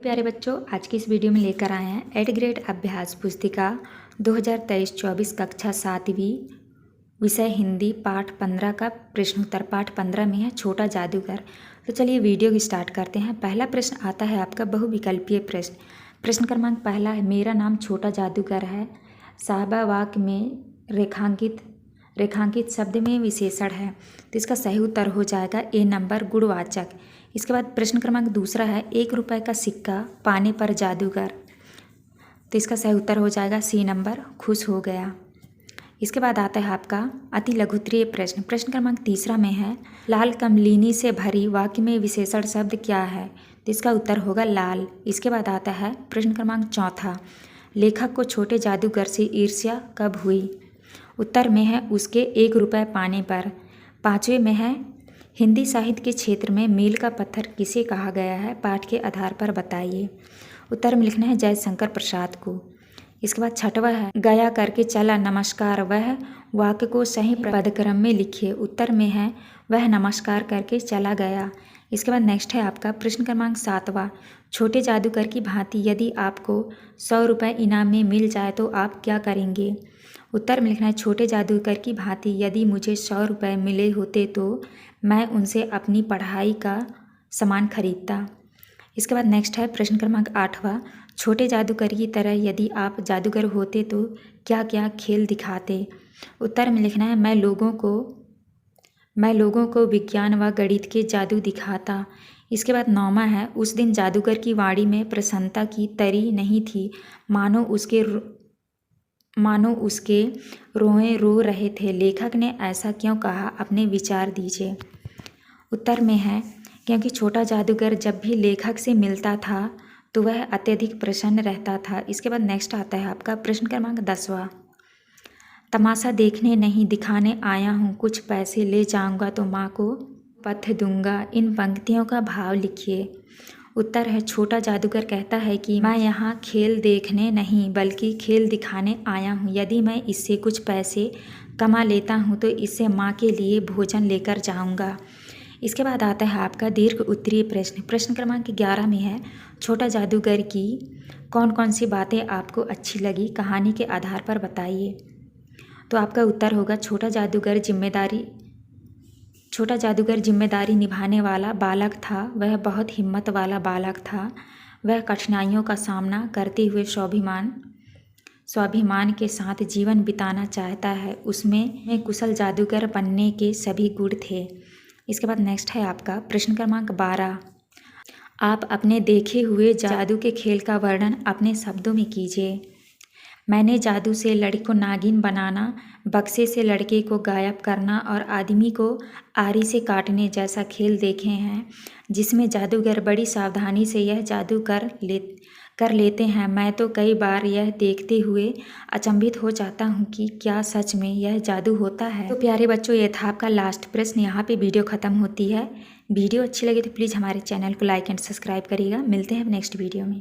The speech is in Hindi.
प्यारे बच्चों, आज की इस वीडियो में लेकर आए हैं 8th ग्रेड अभ्यास पुस्तिका 2023-24 कक्षा 7वीं विषय हिंदी पाठ 15 का प्रश्नोत्तर। पाठ 15 में है छोटा जादूगर। तो चलिए वीडियो की स्टार्ट करते हैं। पहला प्रश्न आता है आपका बहुविकल्पीय प्रश्न। प्रश्न क्रमांक पहला है, मेरा नाम छोटा जादूगर है। साहबा वाक्य में रेखांकित शब्द में विशेषण है, तो इसका सही उत्तर हो जाएगा ए नंबर गुणवाचक। इसके बाद प्रश्न क्रमांक दूसरा है, 1 रुपये का सिक्का पाने पर जादूगर, तो इसका सही उत्तर हो जाएगा सी नंबर खुश हो गया। इसके बाद आता है आपका अति लघुत्तरीय प्रश्न। प्रश्न क्रमांक तीसरा में है, लाल कमलिनी से भरी वाक्य में विशेषण शब्द क्या है, तो इसका उत्तर होगा लाल। इसके बाद आता है प्रश्न क्रमांक चौथा, लेखक को छोटे जादूगर से ईर्ष्या कब हुई, उत्तर में है उसके 1 रुपये पाने पर। पाँचवें में है, हिंदी साहित्य के क्षेत्र में मील का पत्थर किसे कहा गया है, पाठ के आधार पर बताइए। उत्तर में लिखना है जयशंकर प्रसाद को। इसके बाद छठवा है, गया करके चला नमस्कार, वह वाक्य को सही पदक्रम में लिखिए। उत्तर में है वह नमस्कार करके चला गया। इसके बाद नेक्स्ट है आपका प्रश्न क्रमांक 7वां, छोटे जादूगर की भांति यदि आपको 100 रुपये इनाम में मिल जाए तो आप क्या करेंगे। उत्तर में लिखना है छोटे जादूगर की भांति यदि मुझे 100 रुपये मिले होते तो मैं उनसे अपनी पढ़ाई का सामान खरीदता। इसके बाद नेक्स्ट है प्रश्न क्रमांक 8वां, छोटे जादूगर की तरह यदि आप जादूगर होते तो क्या क्या खेल दिखाते। उत्तर में लिखना है मैं लोगों को विज्ञान व गणित के जादू दिखाता। इसके बाद 9वां है, उस दिन जादूगर की वाणी में प्रसन्नता की तरी नहीं थी, मानो उसके रोए रो रहे थे। लेखक ने ऐसा क्यों कहा, अपने विचार दीजिए। उत्तर में है क्योंकि छोटा जादूगर जब भी लेखक से मिलता था तो वह अत्यधिक प्रसन्न रहता था। इसके बाद नेक्स्ट आता है आपका प्रश्न क्रमांक 10वां, तमाशा देखने नहीं दिखाने आया हूँ, कुछ पैसे ले जाऊँगा तो माँ को पथ दूंगा। इन पंक्तियों का भाव लिखिए। उत्तर है छोटा जादूगर कहता है कि मैं यहाँ खेल देखने नहीं बल्कि खेल दिखाने आया हूँ। यदि मैं इससे कुछ पैसे कमा लेता हूँ तो इससे माँ के लिए भोजन लेकर जाऊँगा। इसके बाद आता है आपका दीर्घ उत्तरीय प्रश्न। प्रश्न क्रमांक 11 में है, छोटा जादूगर की कौन कौन सी बातें आपको अच्छी लगी, कहानी के आधार पर बताइए। तो आपका उत्तर होगा छोटा जादूगर जिम्मेदारी निभाने वाला बालक था। वह बहुत हिम्मत वाला बालक था। वह कठिनाइयों का सामना करते हुए स्वाभिमान के साथ जीवन बिताना चाहता है। उसमें कुशल जादूगर बनने के सभी गुण थे। इसके बाद नेक्स्ट है आपका प्रश्न क्रमांक 12, आप अपने देखे हुए जादू के खेल का वर्णन अपने शब्दों में कीजिए। मैंने जादू से लड़की को नागिन बनाना, बक्से से लड़के को गायब करना और आदमी को आरी से काटने जैसा खेल देखे हैं, जिसमें जादूगर बड़ी सावधानी से यह जादू कर लेते हैं। मैं तो कई बार यह देखते हुए अचंभित हो जाता हूँ कि क्या सच में यह जादू होता है। तो प्यारे बच्चों, ये था आपका लास्ट प्रश्न। यहाँ पे वीडियो ख़त्म होती है। वीडियो अच्छी लगी तो प्लीज़ हमारे चैनल को लाइक एंड सब्सक्राइब करिएगा। मिलते हैं नेक्स्ट वीडियो में।